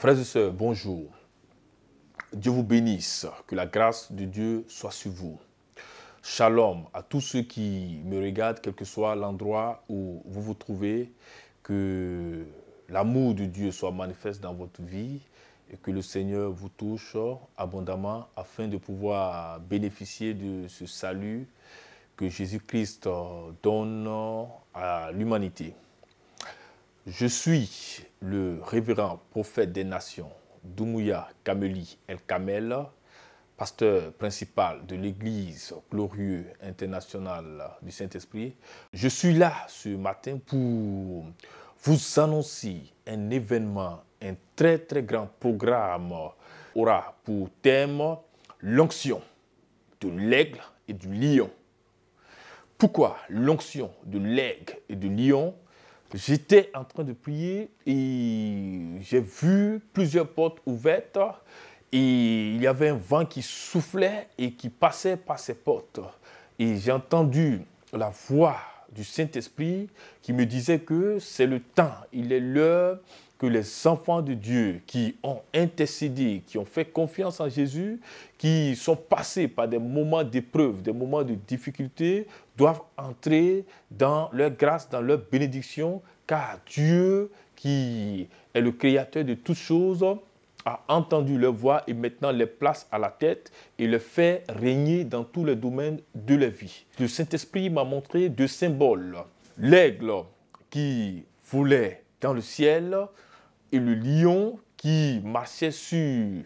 Frères et sœurs, bonjour. Dieu vous bénisse, que la grâce de Dieu soit sur vous. Shalom à tous ceux qui me regardent, quel que soit l'endroit où vous vous trouvez, que l'amour de Dieu soit manifeste dans votre vie et que le Seigneur vous touche abondamment afin de pouvoir bénéficier de ce salut que Jésus-Christ donne à l'humanité. Je suis le révérend prophète des nations, Doumbouya Kameli El Kamel, pasteur principal de l'Église glorieux internationale du Saint-Esprit. Je suis là ce matin pour vous annoncer un événement, un très grand programme aura pour thème l'onction de l'aigle et du lion. Pourquoi l'onction de l'aigle et du lion? J'étais en train de prier et j'ai vu plusieurs portes ouvertes et il y avait un vent qui soufflait et qui passait par ces portes. Et j'ai entendu la voix du Saint-Esprit qui me disait que c'est le temps, il est l'heure que les enfants de Dieu qui ont intercédé, qui ont fait confiance en Jésus, qui sont passés par des moments d'épreuve, des moments de difficulté, doivent entrer dans leur grâce, dans leur bénédiction, car Dieu, qui est le créateur de toutes choses, a entendu leur voix et maintenant les place à la tête et les fait régner dans tous les domaines de la vie. Le Saint-Esprit m'a montré deux symboles. L'aigle qui volait dans le ciel et le lion qui marchait sur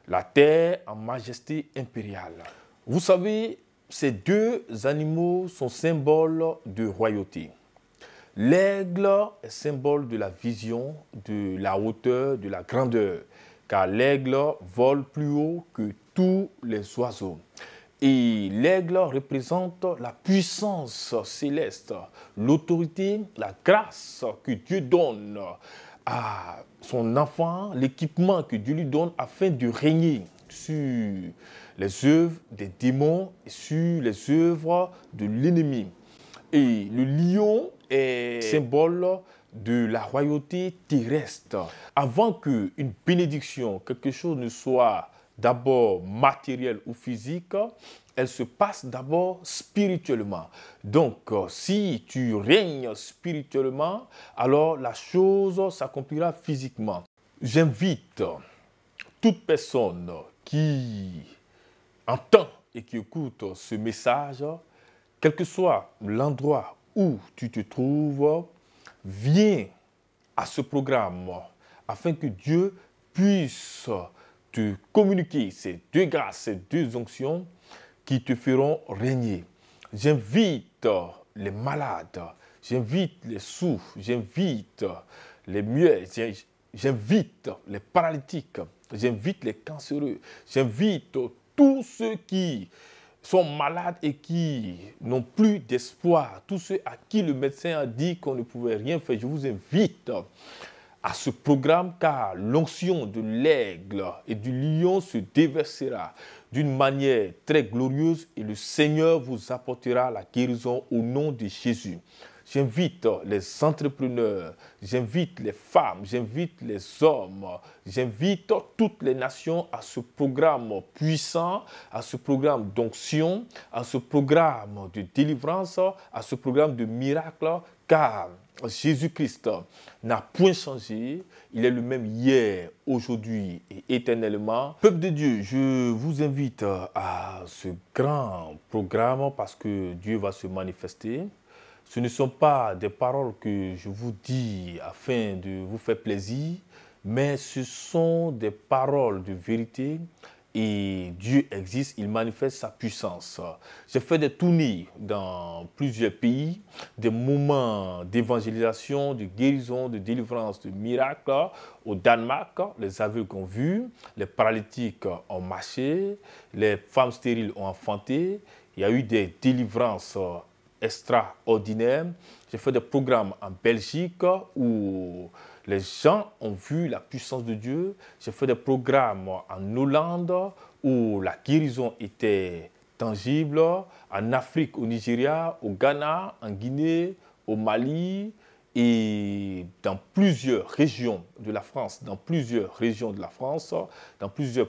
la terre en majesté impériale. Vous savez, ces deux animaux sont symboles de royauté. L'aigle est symbole de la vision, de la hauteur, de la grandeur, car l'aigle vole plus haut que tous les oiseaux. Et l'aigle représente la puissance céleste, l'autorité, la grâce que Dieu donne à son enfant, l'équipement que Dieu lui donne afin de régner sur les œuvres des démons et sur les œuvres de l'ennemi. Et le lion est symbole de la royauté terrestre. Avant qu'une bénédiction, quelque chose ne soit d'abord matériel ou physique, elle se passe d'abord spirituellement. Donc, si tu règnes spirituellement, alors la chose s'accomplira physiquement. J'invite toute personne qui entend et qui écoute ce message, quel que soit l'endroit où tu te trouves, viens à ce programme afin que Dieu puisse te communiquer ces deux grâces, ces deux onctions qui te feront régner. J'invite les malades, j'invite les sourds, j'invite les muets, j'invite les paralytiques, j'invite les cancéreux, j'invite tous ceux qui sont malades et qui n'ont plus d'espoir, tous ceux à qui le médecin a dit qu'on ne pouvait rien faire. Je vous invite à ce programme car l'onction de l'aigle et du lion se déversera d'une manière très glorieuse et le Seigneur vous apportera la guérison au nom de Jésus. J'invite les entrepreneurs, j'invite les femmes, j'invite les hommes, j'invite toutes les nations à ce programme puissant, à ce programme d'onction, à ce programme de délivrance, à ce programme de miracle, car Jésus-Christ n'a point changé, il est le même hier, aujourd'hui et éternellement. Peuple de Dieu, je vous invite à ce grand programme parce que Dieu va se manifester. Ce ne sont pas des paroles que je vous dis afin de vous faire plaisir, mais ce sont des paroles de vérité et Dieu existe, il manifeste sa puissance. J'ai fait des tournées dans plusieurs pays, des moments d'évangélisation, de guérison, de délivrance, de miracles. Au Danemark, les aveugles ont vu, les paralytiques ont marché, les femmes stériles ont enfanté. Il y a eu des délivrances extraordinaire. J'ai fait des programmes en Belgique où les gens ont vu la puissance de Dieu. J'ai fait des programmes en Hollande où la guérison était tangible. En Afrique, au Nigeria, au Ghana, en Guinée, au Mali Et dans plusieurs régions de la France, dans plusieurs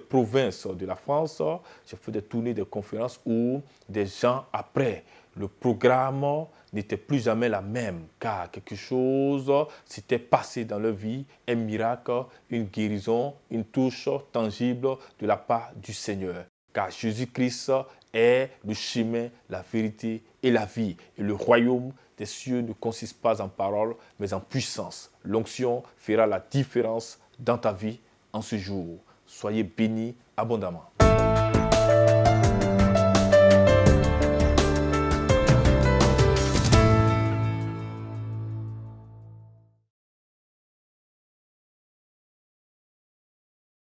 provinces de la France, j'ai fait des tournées, des conférences où des gens, après, le programme n'était plus jamais la même, car quelque chose s'était passé dans leur vie, un miracle, une guérison, une touche tangible de la part du Seigneur. Car Jésus-Christ est le chemin, la vérité et la vie. Et le royaume des cieux ne consiste pas en paroles, mais en puissance. L'onction fera la différence dans ta vie en ce jour. Soyez bénis abondamment.